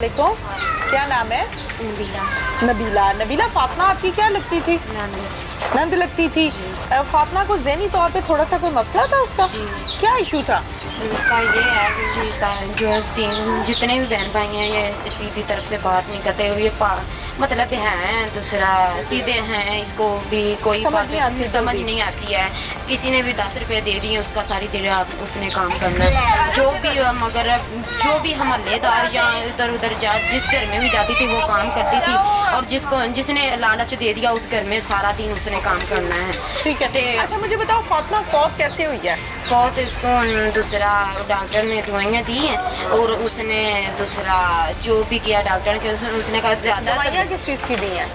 वालेकुम, क्या नाम है? नबीला। नबीला। नबीला, फातिमा आपकी क्या लगती थी? नंद लगती थी। फातिमा को ज़हनी तौर पे थोड़ा सा कोई मसला था उसका? क्या इशू था? उसका ये है कि जो जितने भी बहन भाई हैं ये सीधी तरफ से बात नहीं करते, ये मतलब हैं दूसरा सीधे हैं, इसको भी कोई समझ बात नहीं आती समझ जल्दी। नहीं आती है। किसी ने भी 10 रुपए दे दिए उसका सारी दिन उसने काम करना है। जो भी मगर जो भी हम हल्लेदार या इधर उधर जिस घर में भी जाती थी वो काम करती थी, और जिसने लालच दे दिया उस घर में सारा दिन उसने काम करना है। ठीक है। अच्छा मुझे बताओ, फातिमा फौत कैसे हुई है? फौत इसको दूसरा डॉक्टर ने दवाइयाँ दी हैं, और उसने दूसरा जो भी किया डॉक्टर के उसने कहा ज़्यादा दवाइयाँ किस चीज़ की दी हैं?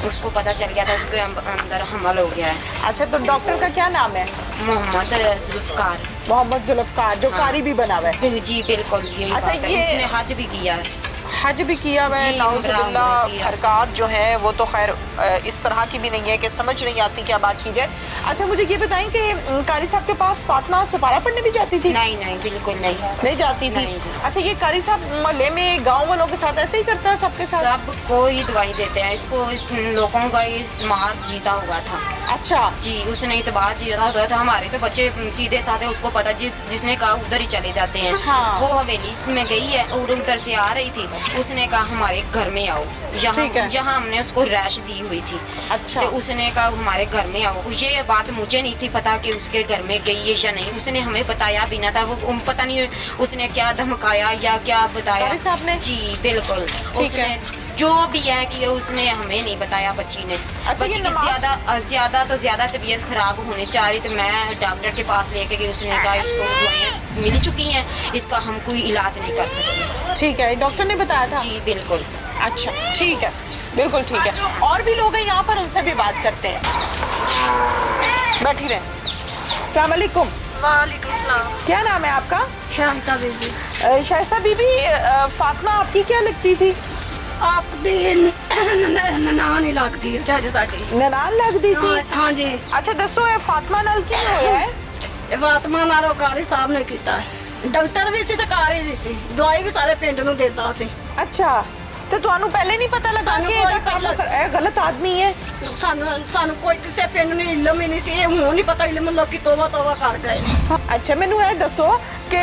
उसको पता चल गया था उसके अंदर हमल हो गया है। अच्छा, तो डॉक्टर का क्या नाम है? मोहम्मद जुल्फ़कार। मोहम्मद जुल्फ़कार, जो कारी भी बना हुआ है। जी बिल्कुल, यही अच्छा, बात है। ये उसने हज भी किया है। हज भी किया हुआ है। जी, नाउज़ुबिल्लाह, किया। हरकत जो है वो तो खैर इस तरह की भी नहीं है कि समझ नहीं आती क्या बात की जाए। अच्छा मुझे ये बताएं कि कारी साहब के पास फातिमा सुपारा पढ़ने भी जाती थी? नहीं नहीं, बिल्कुल नहीं। नहीं जाती थी। नहीं जी। अच्छा, ये कारी साहब मोहल्ले में गांव वालों के साथ ऐसे ही करता है सबके साथ? सबको ही दवाई देते हैं, इसको लोगों का इस्तेमाल जीता हुआ था। अच्छा जी, उसने इतबार जीता हुआ था। हमारे तो बच्चे सीधे साधे उसको पता जिसने कहा उधर ही चले जाते हैं। हाँ। वो हवेली में गई है और उधर से आ रही थी, उसने कहा हमारे घर में आओ, ठीक है। जहाँ हमने उसको रैश दी हुई थी। अच्छा। तो उसने कहा हमारे घर में आओ। ये बात मुझे नहीं थी पता कि उसके घर में गई है या नहीं, उसने हमें बताया भी ना था। वो पता नहीं उसने क्या धमकाया या क्या बताया। कारी साहब ने? जी बिल्कुल, उसने जो भी है कि उसने हमें नहीं बताया बच्ची ने। अच्छा, बच्ची ये की नमाज- ज़्यादा तबीयत ख़राब होने चाह रही, तो मैं डॉक्टर के पास लेके गई। उसने कहा इसको दवाइयाँ मिल चुकी हैं, इसका हम कोई इलाज नहीं कर सकते। ठीक है, डॉक्टर ने बताया था? जी बिल्कुल। अच्छा ठीक है, बिल्कुल ठीक है। और भी लोग हैं यहाँ पर, उनसे भी बात करते हैं। बैठी रहें। अस्सलाम वालेकुम। वालेकुम सलाम। क्या नाम है आपका? शाहिदा बीबी। शाइस्ता बीबी, फातिमा आपकी क्या लगती थी? आपदी ननान ही लगदी है चाहे साडी। ननान लगती थी? हाँ जी। अच्छा दसो, ये फातिमा नाल की होया है? ਇਹ ਫਾਤਮਾ ਨਾਲ ਉਹ ਕਾਰੀ ਸਾਹਿਬ ਨੇ ਕੀਤਾ ਹੈ। ਡਾਕਟਰ ਵੀ ਸੀ ਤੇ ਕਾਰੀ ਵੀ ਸੀ, ਦਵਾਈ ਵੀ ਸਾਰੇ ਪਿੰਡ ਨੂੰ ਦਿੰਦਾ ਸੀ। अच्छा, तो ਤੁਹਾਨੂੰ ਪਹਿਲੇ ਨਹੀਂ ਪਤਾ ਲੱਗਾ ਸਾਨੂੰ ਕਿ ਕੋਈ ਇਹਦਾ ਕੰਮ ਪਹਿਲਾਂ- ਇਹ ਗਲਤ ਆਦਮੀ ਹੈ? ਸਾਨੂੰ ਕੋਈ ਕਿਸੇ ਪਿੰਡ ਨੂੰ ਇਲਮ ਹੀ ਨਹੀਂ ਸੀ। ਇਹ ਹੁਣ ਨਹੀਂ ਪਤਾ, ਇਲਮ ਲੋਕੀ ਤੋਬਾ ਕਰ ਗਏ ਨੇ। अच्छा मैनू ये दसो कि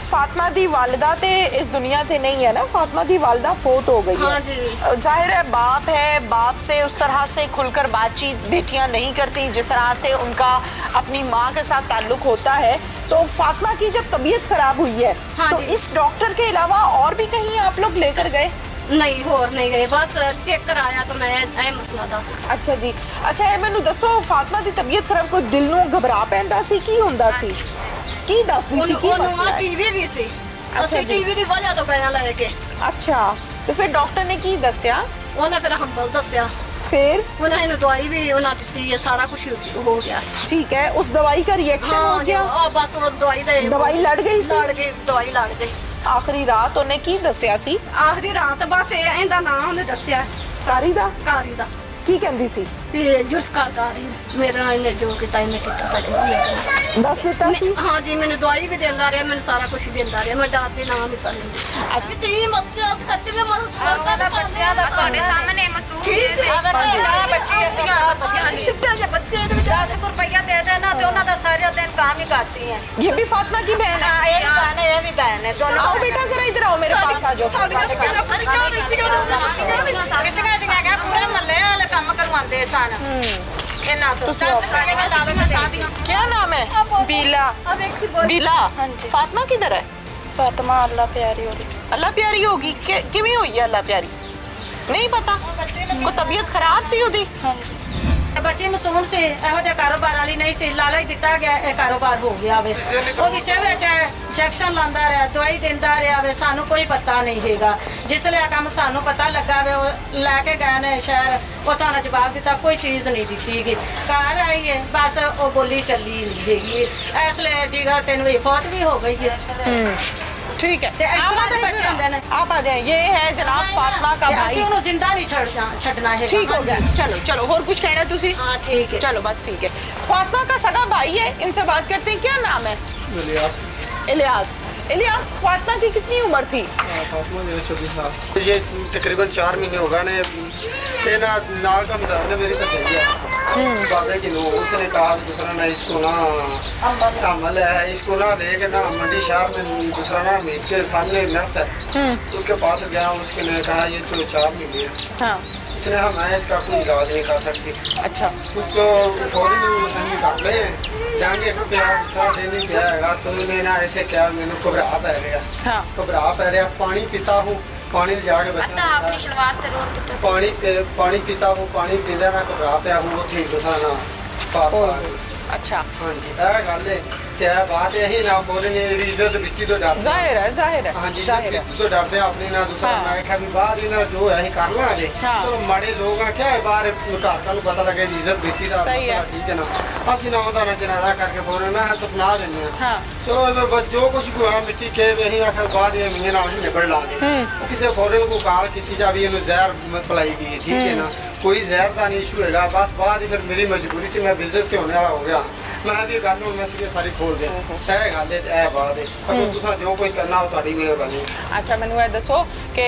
फातिमा दी वालिदा ते इस दुनिया ते नहीं है ना, फातिमा दी वालिदा फोत हो गई है। हाँ जी। जाहिर है बाप है, बाप से उस तरह से खुलकर बातचीत बेटियां नहीं करती जिस तरह से उनका अपनी माँ के साथ ताल्लुक होता है। तो फातिमा की जब तबीयत खराब हुई है हाँ तो जी। इस डॉक्टर के अलावा और भी कहीं आप लोग लेकर गए? ਨਹੀਂ ਹੋਰ ਨਹੀਂ ਗਏ, ਬਸ ਚੈੱਕ ਕਰਾਇਆ ਤਾਂ ਮੈਂ ਇਹ ਮਸਲਾ ਦੱਸ। अच्छा जी। अच्छा, ये मैनू दसो, फातिमा दी तबीयत खराब, कोई दिल नू घबरा पैंदा सी, की हुंदा सी, की दसदी सी, की ਉਹਨੂੰ मसला है? ਟੀਵੀ ਵੀ ਸੀ। ਅੱਛਾ ਅਸੀਂ ਜੀ। ਟੀਵੀ ਦੀ ਵਜ੍ਹਾ ਤੋਂ ਗਏ ਲੈ ਕੇ। अच्छा, तो फिर डॉक्टर ने की दस्या? ਉਹਨੇ ਫਿਰ ਹੰਬਲ ਦੱਸਿਆ, फिर ਉਹਨਾਂ ਇਹਨੂੰ ਦਵਾਈ ਵੀ ਉਹਨਾਂ ਦਿੱਤੀ ਹੈ, ਸਾਰਾ ਕੁਝ ਹੋ ਗਿਆ। ठीक है, उस दवाई का रिएक्शन हो गया? ਉਹ ਬਸ ਉਹ ਦਵਾਈ ਦੇ दवाई लड़ गई सी? ਲੜ ਗਈ, ਦਵਾਈ ਲੜ ਗਈ। आखिरी रात उन्हें की दस्या सी? ਆਖਰੀ ਰਾਤ ਬਸ ਇਹਦਾ ਨਾਮ ਉਹਨੇ ਦੱਸਿਆ, कारी दा ਕਾਰੀ ਦਾ, की कहंदी सी? ਵੀ ਜ਼ੁਲਫਕਾਰ ਕਾਰੀ। ਮੇਰੇ ਨਾਲ ਇਹਨੇ ਜੋ ਕੀਤਾ ਇਹਨੇ ਕੀਤਾ ਸਾਡੇ ਨਾਲ। दस दिता सी? ਹਾਂ ਜੀ, ਮੈਨੂੰ ਦਵਾਈ ਵੀ ਦਿੰਦਾ ਰਿਹਾ, ਮੈਨੂੰ ਸਾਰਾ ਕੁਝ ਦਿੰਦਾ ਰਿਹਾ। ਮੈਂ ਡਰ ਦੇ ਨਾਮ ਨਹੀਂ ਸਾਰਿੰਦੀ ਅੱਛਾ। ਤੀ ਮਸਜਿਦ ਕੱਤੇ ਵੀ ਮਸਜਿਦ ਦਾ ਬੱਚਿਆਂ ਦਾ ਤੁਹਾਡੇ ਸਾਹਮਣੇ ਮਸੂਮ ਠੀਕ ਹੈ। ਬੱਚੇ ਦੀਆਂ ਬੱਚੀਆਂ ਨੇ ਸਿੱਧੇ ਜਿਹੇ ਬੱਚੇ ਦੇ ਵਿੱਚ 10 ਰੁਪਈਆ ਦੇ ਦੇਣਾ ਤੇ ਉਹਨਾਂ ਦਾ ਸਾਰਾ ਦਿਨ ਕੰਮ ਹੀ ਕਰਦੀ ਹੈ। ये भी फातिमा की बहन है? ਇਹ ਵੀ ਭੈਣ ਹੈ, ਇਹ ਵੀ ਭੈਣ ਹੈ, ਦੋਨੋਂ आओ बेटा जरा इधर आओ, मेरे पास आ जाओ। ਸਾਡੀਆਂ ਬੱਚੀਆਂ ਫਰਕਾਂ ਵਿੱਚ ਸਿੱਧੀਆਂ ਦੀਆਂ ਗਿਆ ਪੂਰੇ ਮਹੱਲੇ ਵਾਲੇ ਕੰਮ ਕਰਵਾਉਂਦੇ ਸਨ ਇਹਨਾਂ ਤੋਂ। ਤੁਸੀਂ 10 ਰੁਪਏ ਦਾ ਲਾਵੇ ਸਾਡੀਆਂ। क्या नाम है? ਬੀਲਾ बिला। फातिमा किधर है? ਫਾਤਮਾ ਅੱਲਾ ਪਿਆਰੀ ਹੋਗੀ। अल्लाह प्यारी होगी किवें हुई है अल्लाह प्यारी? नहीं पता? कोई तबीयत खराब सी ओदी? ਬੱਚੇ ਮਾਸੂਮ ਸੀ, ਇਹੋ ਜਿਹਾ ਕਾਰੋਬਾਰ ਵਾਲੀ ਨਹੀਂ ਸੀ, ਲਾਲਚ ਦਿੱਤਾ ਗਿਆ, ਇਹ ਕਾਰੋਬਾਰ ਹੋ ਗਿਆ ਵੇ। ਉਹ ਵਿੱਚ ਇੰਜੈਕਸ਼ਨ ਲਾਉਂਦਾ ਰਿਹਾ, ਦਵਾਈ ਦਿੰਦਾ ਰਿਹਾ ਵੇ, ਸਾਨੂੰ ਕੋਈ ਪਤਾ ਨਹੀਂ ਹੈਗਾ। ਜਿਸ ਲਈ ਇਹ ਕੰਮ ਸਾਨੂੰ ਪਤਾ ਲੱਗਾ ਵੇ, ਉਹ ਲੈ ਕੇ ਗਏ ਨੇ ਸ਼ਹਿਰ, ਉਹ ਤੁਹਾਨੂੰ ਜਵਾਬ ਦਿੱਤਾ, ਕੋਈ ਚੀਜ਼ ਨਹੀਂ ਦਿੱਤੀ ਗਈ। ਘਰ ਆਈ ਹੈ, ਬਸ ਉਹ ਬੋਲੀ ਚੱਲੀ ਨਹੀਂ ਹੈਗੀ। ਇਸ ਲਈ ਡੀਗਾ 3 ਵਜੇ ਫੌਤ ਵੀ ਹੋ ਗਈ ਹੈ। ठीक है, ਤੇ ਇਸ आप ਤਰ੍ਹਾਂ आ ਦੇ जाइए ਬੱਚੇ ਹੁੰਦੇ ਨੇ। जरा। आप आ जाए। ये है जनाब फातिमा का ਤੇ ਅਸੀਂ भाई। ਉਹਨੂੰ ਜ਼ਿੰਦਾ ਨਹੀਂ ਛੱਡਣਾ ਹੈ। ठीक हो गया, चलो चलो, और कुछ कहना है तुसी? हाँ ठीक है। चलो बस ठीक है। फातिमा का सगा भाई है, इनसे बात करते हैं। क्या नाम है? इलियास। इलियास। इलियास, फातिमा की कितनी उम्र थी? फातिमा जो है 24 साल। ये तकरीबन 4 महीने हो गए ने ते ना नाल का मजाक ने मेरी भरजाई है बाबे की नो, उसने कहा दूसरा ना इसको ना अमल है, इसको ना लेके ना मंडी शहर में दूसरा ना मीट के सामने नर्स है उसके पास गया, उसने कहा ये 4 महीने है। हाँ, उसने मैं इसका कोई इलाज नहीं कर सकती। अच्छा, उसको फौरन निकाल ले जाएंगे तो क्या दूसरा दिन ही गया है तो मैंने ना ऐसे क्या मैंने घबरा पै गया। हाँ, घबरा पै रहा, पानी पीता हूँ, पानी जाके बचा पानी पीता हूँ, पानी पींदा ना घबरा पिया हूँ, वो ठीक हो ना साफ। अच्छा, हाँ जी, गल है क्या बात यही ना फौरन इज्जत बिस्ती तो डर जाहिर है, जाहिर है, हाँ जी, जाहिर है। तो डरते अपनी ना दूसरा हाँ। मैं क्या भी बाहर ही ना जो है कर ला दे हाँ। चलो माड़े लोग हैं क्या है बाहर घर का पता लगे इज्जत बिस्ती का सही है। ठीक है ना असि ना होता ना जनाजा करके फौरन मैं दफना देने हाँ। चलो जो कुछ भी हुआ मिट्टी के यही आखिर बाद ये मियां नाल निबड़ ला दे किसी फौरन को काल की जावी इन्हें जहर पिलाई गई है, ठीक है ना, कोई जहर का नहीं इशू है बस बाद ही फिर मेरी मजबूरी से मैं विजिट होने वाला हो गया, मैं भी गल हूँ मैं सारी खोल दिया है गल है बात है अगर तुसा जो कोई करना हो ਤੁਹਾਡੀ ਮਿਹਰਬਾਨੀ। अच्छा, मैनू ਇਹ ਦੱਸੋ कि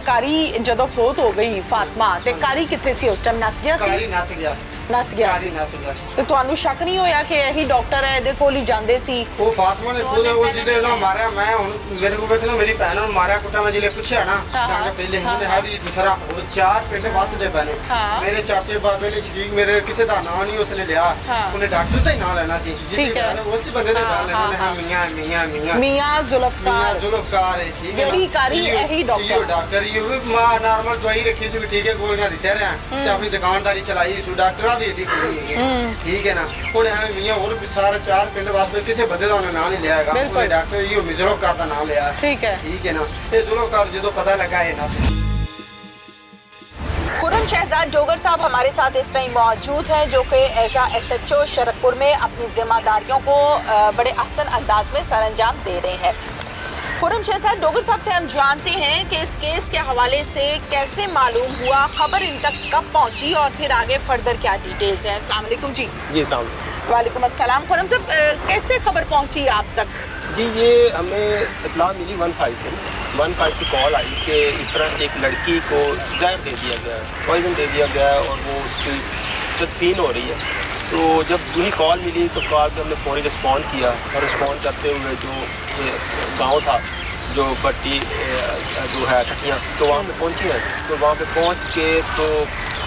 कारी ਜਦੋਂ ਫੌਤ ਹੋ ਗਈ ਫਾਤਮਾ ਤੇ कारी ਕਿੱਥੇ ਸੀ ਉਸ ਟਾਈਮ? ਨਸ ਗਿਆ ਸੀ? कारी नस गया, ਨਸ ਗਿਆ कारी ਸੀ नस गया। ਤੇ ਤੁਹਾਨੂੰ ਸ਼ੱਕ ਨਹੀਂ ਹੋਇਆ ਕਿ ਇਹੀ ਡਾਕਟਰ ਹੈ, ਇਹਦੇ ਕੋਲ ਹੀ ਜਾਂਦੇ ਸੀ? ਉਹ ਫਾਤਮਾ ਨੇ ਖੁਦ ਉਹ ਜਿਹਦੇ ਨਾਲ ਮਾਰਿਆ ਮੈਂ ਹੁਣ ਮੇਰੇ ਕੋਲ ਵੇਖਣਾ ਮੇਰੀ ਭੈਣ ਨੂੰ ਮਾਰਿਆ ਕੁੱਟਾ ਮੈਂ ਜਿਲੇ ਪੁੱਛਿਆ ਨਾ ਹਾਂ, ਤਾਂ ਹਾਂ, ਪਹਿਲੇ ਹਾਂ, ਉਹਨੇ ਹੈ ਵੀ ਦੂਸਰਾ ਉਹ 4 ਪਿੰਡ ਵਸਦੇ ਪੈਣੇ ਹਾਂ। ਮੇਰੇ ਚਾਚੇ ਬਾਬੇ ਨੇ ਸ਼ਰੀਕ ਮੇਰੇ ਕਿਸੇ ਦਾ ਨਾਂ ਨਹੀਂ ਉਸਨੇ ਲਿਆ, ਹਾਂ। ਉਹਨੇ ਡਾਕਟਰ ਦਾ ਹੀ ਨਾਂ ਲੈਣਾ ਸੀ ਠੀਕ ਹੈ। ਉਸੇ ਬੰਦੇ ਦਾ ਹਾਂ, ਨਾਂ ਲੈਣਾ ਉਹਨੇ ਹਾਂ, ਹਾਂ ਮੀਆਂ ਮੀਆਂ ਮੀਆਂ ਮੀਆਂ ਜ਼ੁਲਫਕਾਰ। ਮੀਆਂ ਜ਼ੁਲਫਕਾਰ ਹੈ, ਠੀਕ ਹੈ ਜਿਹੜੀ कारी ਇਹੀ ਡਾਕਟਰ। ਇਹੋ ਡਾਕਟਰ ਇਹ ਵੀ ਨਾਰਮਲ ਦਵਾਈ ਰੱਖੀ ਸੀ ਠੀਕ ਹੈ ਗੋਲੀਆਂ ਦਿੱਤੇ ਰਿਆ ਤੇ ਆਪਣੀ ਦੁਕਾਨਦਾਰੀ ਚਲਾਈ ਸੀ ਡਾਕਟਰਾਂ ਦੀ ਏਡੀ ਕੋਈ ਨਹੀਂ ਠੀਕ ਹੈ ਨਾ, ਹੁਣ ਐਵੇਂ ਮੀਆਂ ਹੋਰ ਵੀ ਸਾਰੇ 4 ਪਿੰਡ ਵਾਸਤੇ ਕਿਸੇ ਬੰਦੇ ਦਾ ਉਹਨੇ ਨਾਂ ਨਹੀਂ ਲਿਆ ਹੈਗਾ, ਬਿਲਕੁਲ। ਉਹਨੇ ਡਾਕਟਰ ਇਹ ਜ਼ੁਲਫਕਾਰ ਦਾ ਨਾਂ ਲਿਆ, ठीक है। ठीक है ना, ये जुल्फकार जो पता लगा है ना से खुर्रम शहजाद डोगर साहब हमारे साथ इस टाइम मौजूद हैं, जो कि एज SHO शरकपुर में अपनी जिम्मेदारियों को बड़े आसान अंदाज में सरअंजाम दे रहे हैं। खुर्रम शहजाद डोगर साहब से हम जानते हैं कि इस केस के हवाले से कैसे मालूम हुआ, खबर इन तक कब पहुंची और फिर आगे फर्दर क्या डिटेल्स हैं। अस्सलाम वालेकुम जी। जी साहब। वालेकुम अस्सलाम। खुर्रम साहब, कैसे खबर पहुंची आप तक? जी ये हमें इतला मिली 15 से 15 की कॉल आई कि इस तरह एक लड़की को जहर दे दिया गया है, पॉइजन दे दिया गया है और वो उसकी तदफीन हो रही है। तो जब वही कॉल मिली तो कॉल पर हमने फौरी रिस्पॉन्ड किया और रिस्पॉन्ड करते हुए जो गांव था जो पट्टी जो है टटियाँ तो वहाँ पे पहुँची है, तो वहाँ पे पहुँच के तो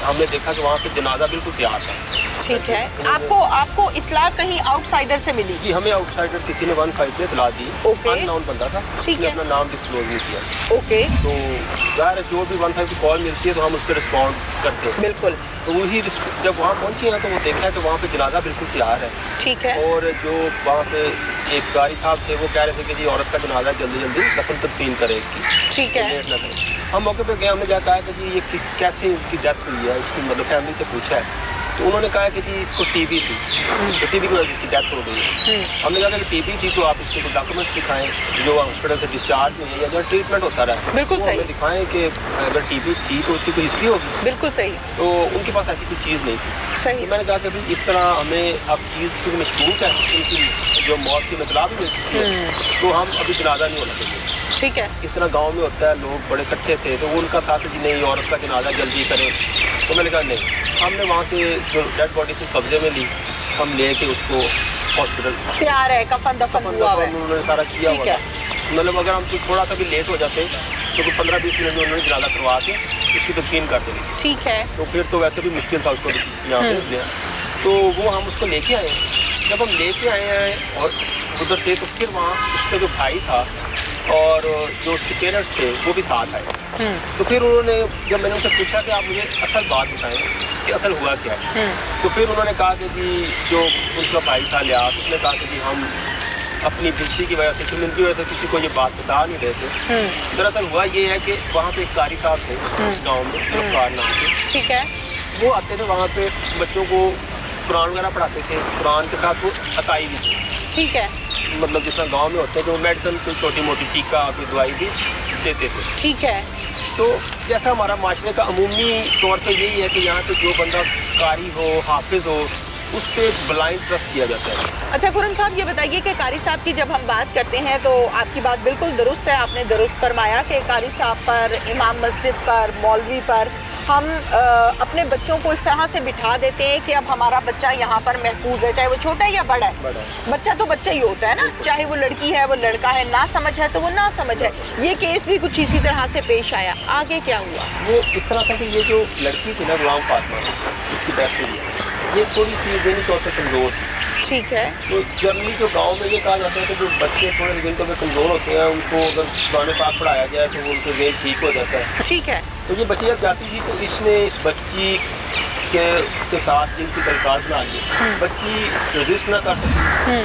हमने देखा कि वहाँ पे जनाजा बिल्कुल तैयार था। ठीक है। आपको इतला कहीं आउटसाइडर से मिली? जी हमें आउटसाइडर किसी ने 15 पे इतला दी, ओके। अननोन बंदा था, ठीक उसने है। अपना नाम डिस्क्लोज नहीं किया। ओके, तो ज़ाहिर है जो भी 15 की कॉल मिलती है तो हम उस पर रिस्पॉन्ड करते हैं। बिल्कुल। तो वही जब वहाँ पहुँचे हैं तो वो देखा है कि वहाँ पे जनाजा बिल्कुल तैयार है ठीक है। और जो वहाँ पे एक कारी साहब थे वो कह रहे थे कि जी औरत का जनाजा जल्दी जल्दी दफन तदफीन करें इसकी, ठीक है। लेट ना करें। हम मौके पे गए, हमने जाकर कहा कि जी ये कैसे इसकी डेथ हुई है, इसकी मतलब फैमिली से पूछा है तो उन्होंने कहा कि जी इसको टीबी थी, तो टीबी की वजह से इसकी डेथ हो गई है। हमने कहा कि टीबी थी तो आप इसके कुछ डॉक्यूमेंट्स दिखाएं जो हॉस्पिटल से डिस्चार्ज हुई है या जो ट्रीटमेंट होता रहा है, बिल्कुल वो सही। हमें दिखाएं कि अगर टीबी थी तो उसकी कोई हिस्ट्री होगी, बिल्कुल सही, तो उनके पास ऐसी कोई चीज़ नहीं थी। सही। तो मैंने कहा कि भाई इस तरह हमें अब चीज़ क्योंकि मशकूक है उनकी जो मौत की मतलब भी मिल चुकी है तो हम अभी जनाजा नहीं होना चाहिए। ठीक है। इस तरह गांव में होता है, लोग बड़े इकट्ठे थे तो वो उनका था कि जी नहीं औरत का जनाजा जल्दी करें, तो मैंने कहा नहीं, हमने वहाँ से जो डेड बॉडी थी कब्जे में ली, हम ले के उसको हॉस्पिटल तैयार है, कफन दफन हुआ है। उन्होंने सारा किया ठीक हुआ है। था। मतलब अगर हम थोड़ा सा भी लेट हो जाते तो कुछ 15-20 मिनट में उन्होंने जनाजा करवा के उसकी तदफीन कर देनी, ठीक है। तो फिर तो वैसे भी मुश्किल था उसको यहाँ पे लिया। तो वो हम उसको लेके आए, जब हम लेके आए हैं और उधर से तो फिर वहाँ उसका जो भाई था और जो उसके पेरेंट्स थे वो भी साथ आए। तो फिर उन्होंने जब मैंने उनसे पूछा कि आप मुझे असल बात बताएं कि असल हुआ क्या है, तो फिर उन्होंने कहा कि जी जो उनका भाई था लियास उसने कहा कि जी हम अपनी बिजली की वजह से फिल्म की वजह से किसी को ये बात बता नहीं रहे थे। दरअसल हुआ ये है कि वहाँ पे एक कारी साहब थे गाँव में जुल्फकार नाम के, ठीक है। वो आते थे वहाँ पे बच्चों को कुरान वगैरह पढ़ाते थे, कुरान के साथ वो अताई भी थी, ठीक है। मतलब जिस तरह गाँव में होते हैं तो मेडिसिन कोई छोटी मोटी टीका कोई दवाई भी देते थे। ठीक है। तो जैसा हमारा माशरे का अमूमी तौर पे यही है कि यहाँ पे जो बंदा कारी हो हाफिज हो उस पर ब्लाइंड ट्रस्ट किया जाता है। अच्छा खुरम साहब, ये बताइए कि कारी साहब की जब हम बात करते हैं तो आपकी बात बिल्कुल दुरुस्त है, आपने दुरुस्त फरमाया कि कारी साहब पर, इमाम मस्जिद पर, मौलवी पर हम अपने बच्चों को इस तरह से बिठा देते हैं कि अब हमारा बच्चा यहाँ पर महफूज है, चाहे वो छोटा है या बड़ा है। बच्चा तो बच्चा ही होता है ना, चाहे वो लड़की है वो लड़का है, ना समझ है तो वो ना समझ है। ये केस भी कुछ इसी तरह से पेश आया, आगे क्या हुआ? वो इस तरह था कि ये जो लड़की थी ना, गुलाम फातिमा, इसकी डेथ हुई है, ये थोड़ी सी ज़हनी तौर पर कमज़ोर थी। ठीक है। तो जनरली जो गांव में ये कहा जाता है कि जो बच्चे थोड़े ज़हनी तौर पर कमज़ोर होते हैं, उनको अगर कुरान पाक पढ़ाया जाए तो उनका ज़हन ठीक हो जाता है। ठीक है। तो ये बच्ची जब जाती थी तो इसने इस बच्ची के साथ जिनसी तलकार बना ली, बच्ची रजिस्ट ना कर सकी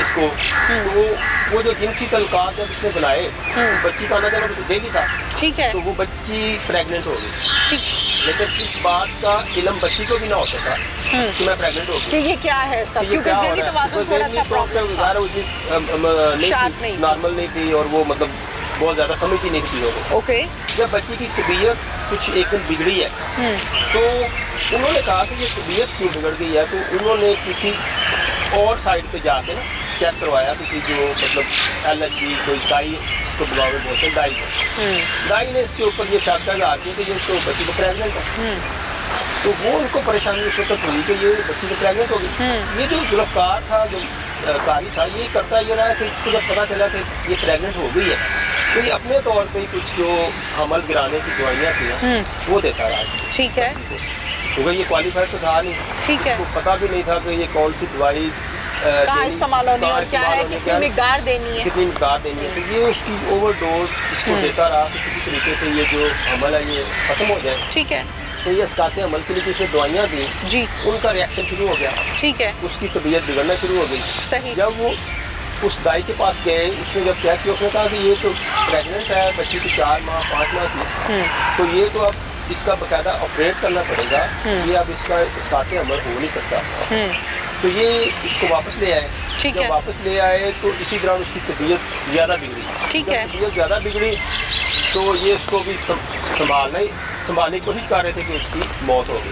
इसको। तो वो जो जिनसी तलकार जब इसने बनाए, तो बच्ची का आना जाना तो डेली था। ठीक है। तो वो बच्ची प्रेग्नेंट हो गई। ठीक। लेकिन इस बात का इल्म बच्ची को भी ना हो सका कि मैं प्रेग्नेंट हो कि गई। ये क्या है सब, क्योंकि ज़हनी तवाज़ुन थोड़ा सा प्रॉब्लम शार्प नहीं, नॉर्मल नहीं थी और वो मतलब बहुत ज़्यादा समझती नहीं थी लोगों। ओके। जब बच्ची की तबीयत कुछ एक दिन बिगड़ी है, तो उन्होंने कहा कि ये तबीयत क्यों बिगड़ गई है, तो उन्होंने किसी और साइड पे जाके ना चेक करवाया, किसी जो मतलब एलर्जी कोई दाई उसको बुलावे बोलते हैं, दाई को। दाई ने इसके ऊपर ये शक लगा दिया कि ये तो बच्ची तो प्रेगनेंट है। तो वो उनको परेशानी उस वक्त हुई कि ये बच्ची तो प्रेगनेंट हो गई। ये जो गिरफ्तार था, जो कारी था, ये करता ये रहा है कि इसको जब पता चला कि ये प्रेगनेंट हो गई है, तो ये अपने तौर पे कुछ जो हमल गिराने की दवाइयाँ थी वो देता रहा। ठीक है। क्योंकि ये क्वालिफाइड तो था नहीं। ठीक है। उसको पता भी नहीं था कि ये कौन सी दवाई कहाँ इस्तेमाल होनी है और क्या है, कितनी मिकदार देनी है, कितनी मिकदार देनी है। तो ये उसकी ओवरडोज इसको देता रहा कि किसी तरीके से ये जो हमल है ये ख़त्म हो जाए। ठीक है। तो ये इसकाते अमल के लिए जो उसे दवाइयाँ दी जी, उनका रिएक्शन शुरू हो गया। ठीक है। उसकी तबीयत बिगड़ना शुरू हो गई। सही। जब वो उस दाई के पास गए, उसने जब चेक किया, उसने कहा कि ये तो प्रेग्नेंट है, बच्ची की 4 माह 5 माह की, तो ये तो अब इसका बाकायदा ऑपरेट करना पड़ेगा, ये अब इसका इसकाते अमल हो नहीं सकता। तो ये इसको वापस ले आए। ठीक है। जब वापस ले आए तो इसी दौरान उसकी तबीयत ज़्यादा बिगड़ी। ठीक जब है। तबीयत ज़्यादा बिगड़ी तो ये उसको भी संभालने की कोशिश कर रहे थे कि उसकी मौत हो गई।